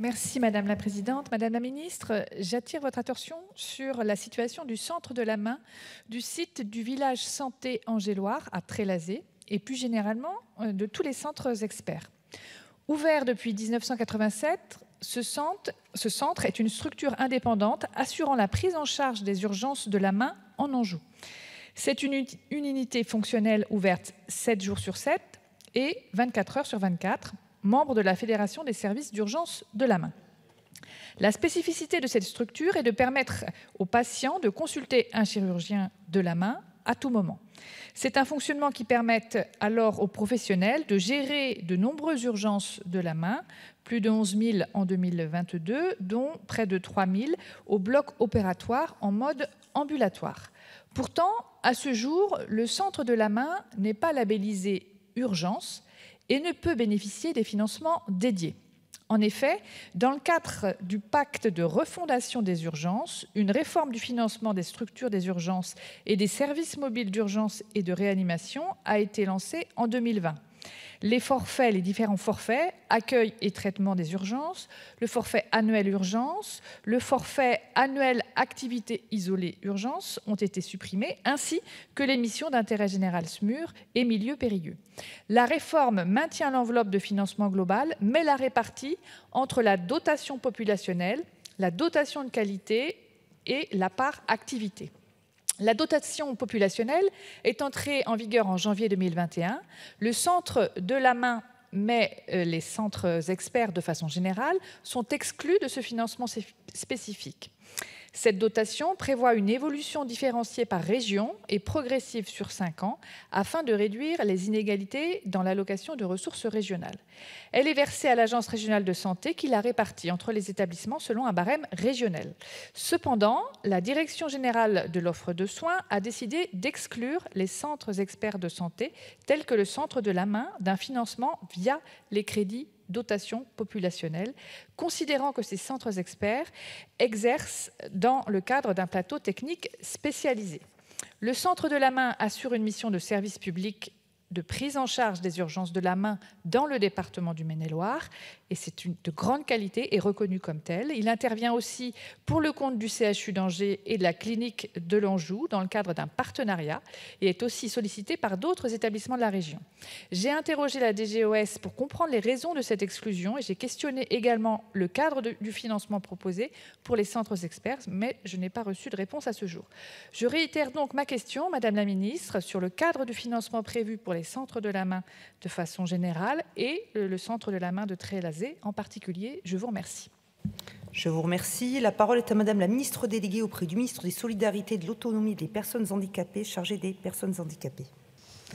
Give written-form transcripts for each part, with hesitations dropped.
Merci Madame la Présidente. Madame la Ministre, j'attire votre attention sur la situation du centre de la main du site du village santé Angéloire à Trélazé et plus généralement de tous les centres experts. Ouvert depuis 1987, ce centre est une structure indépendante assurant la prise en charge des urgences de la main en Anjou. C'est une unité fonctionnelle ouverte 7 jours sur 7 et 24 heures sur 24, membre de la Fédération des services d'urgence de la main. La spécificité de cette structure est de permettre aux patients de consulter un chirurgien de la main à tout moment. C'est un fonctionnement qui permet alors aux professionnels de gérer de nombreuses urgences de la main, plus de 11 000 en 2022, dont près de 3 000 au bloc opératoire en mode ambulatoire. Pourtant, à ce jour, le centre de la main n'est pas labellisé urgence et ne peut bénéficier des financements dédiés. En effet, dans le cadre du pacte de refondation des urgences, une réforme du financement des structures des urgences et des services mobiles d'urgence et de réanimation a été lancée en 2020. Les différents forfaits, accueil et traitement des urgences, le forfait annuel urgence, le forfait annuel activité isolée urgence ont été supprimés, ainsi que les missions d'intérêt général SMUR et milieu périlleux. La réforme maintient l'enveloppe de financement global, mais la répartit entre la dotation populationnelle, la dotation de qualité et la part activité. La dotation populationnelle est entrée en vigueur en janvier 2021. Le centre de la main, mais les centres experts de façon générale, sont exclus de ce financement spécifique. Cette dotation prévoit une évolution différenciée par région et progressive sur 5 ans afin de réduire les inégalités dans l'allocation de ressources régionales. Elle est versée à l'Agence régionale de santé qui la répartit entre les établissements selon un barème régional. Cependant, la Direction générale de l'offre de soins a décidé d'exclure les centres experts de santé tels que le centre de la main d'un financement via les crédits dotation populationnelle, considérant que ces centres experts exercent dans le cadre d'un plateau technique spécialisé. Le centre de la main assure une mission de service public de prise en charge des urgences de la main dans le département du Maine-et-Loire, et c'est de grande qualité et reconnu comme tel. Il intervient aussi pour le compte du CHU d'Angers et de la clinique de l'Anjou dans le cadre d'un partenariat et est aussi sollicité par d'autres établissements de la région. J'ai interrogé la DGOS pour comprendre les raisons de cette exclusion et j'ai questionné également le cadre du financement proposé pour les centres experts, mais je n'ai pas reçu de réponse à ce jour. Je réitère donc ma question, Madame la Ministre, sur le cadre du financement prévu pour les centres de la main de façon générale et le centre de la main de Trélazé en particulier. Je vous remercie. Je vous remercie. La parole est à Madame la Ministre déléguée auprès du Ministre des Solidarités et de l'Autonomie des personnes handicapées, chargée des personnes handicapées.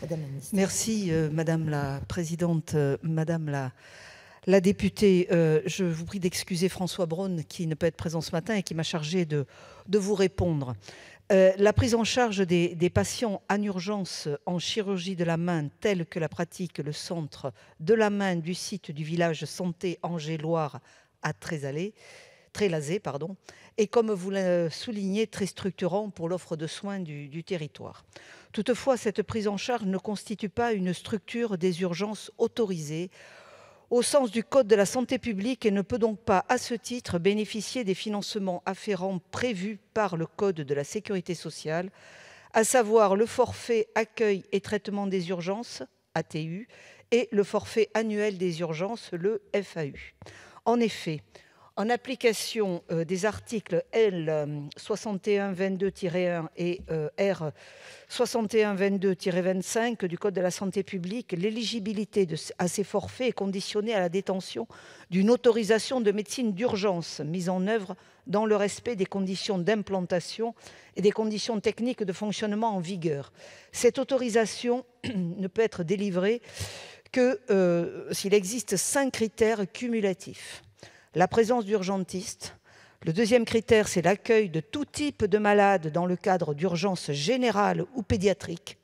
Madame la Ministre. Merci Madame la Présidente, Madame la députée. Je vous prie d'excuser François Braun qui ne peut être présent ce matin et qui m'a chargé de vous répondre. La prise en charge des patients en urgence en chirurgie de la main, telle que la pratique le centre de la main du site du village santé Angéloire à Trélazé, est, comme vous le soulignez, très structurant pour l'offre de soins du territoire. Toutefois, cette prise en charge ne constitue pas une structure des urgences autorisée au sens du Code de la santé publique et ne peut donc pas, à ce titre, bénéficier des financements afférents prévus par le Code de la sécurité sociale, à savoir le forfait accueil et traitement des urgences, ATU, et le forfait annuel des urgences, le FAU. En effet, en application des articles L. 6122-1 et R. 6122-25 du Code de la santé publique, l'éligibilité à ces forfaits est conditionnée à la détention d'une autorisation de médecine d'urgence mise en œuvre dans le respect des conditions d'implantation et des conditions techniques de fonctionnement en vigueur. Cette autorisation ne peut être délivrée que s'il existe 5 critères cumulatifs. La présence d'urgentistes. Le deuxième critère, c'est l'accueil de tout type de malades dans le cadre d'urgences générales ou pédiatriques.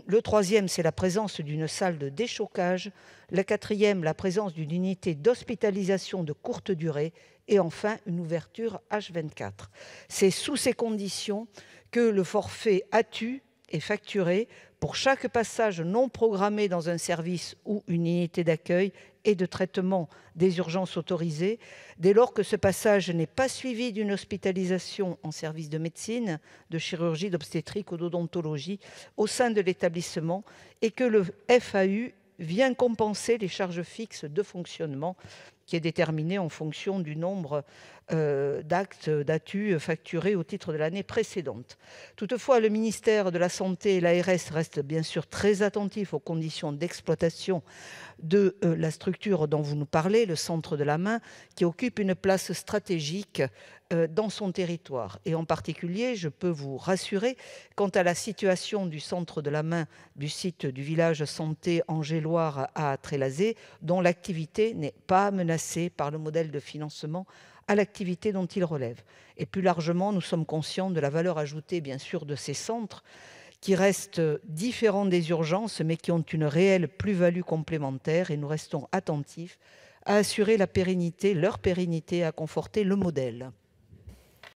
Le troisième, c'est la présence d'une salle de déchocage. Le quatrième, la présence d'une unité d'hospitalisation de courte durée. Et enfin, une ouverture H24. C'est sous ces conditions que le forfait ATU est facturé pour chaque passage non programmé dans un service ou une unité d'accueil et de traitement des urgences autorisées, dès lors que ce passage n'est pas suivi d'une hospitalisation en service de médecine, de chirurgie, d'obstétrique ou d'odontologie au sein de l'établissement et que le FAU vient compenser les charges fixes de fonctionnement qui est déterminé en fonction du nombre d'actes d'ATU facturés au titre de l'année précédente. Toutefois, le ministère de la Santé et l'ARS restent bien sûr très attentifs aux conditions d'exploitation de la structure dont vous nous parlez, le Centre de la main, qui occupe une place stratégique dans son territoire. Et en particulier, je peux vous rassurer quant à la situation du Centre de la main du site du village santé Angéloire à Trélazé, dont l'activité n'est pas menacée par le modèle de financement à l'activité dont il relève. Et plus largement, nous sommes conscients de la valeur ajoutée, bien sûr, de ces centres qui restent différents des urgences, mais qui ont une réelle plus-value complémentaire, et nous restons attentifs à assurer leur pérennité, à conforter le modèle.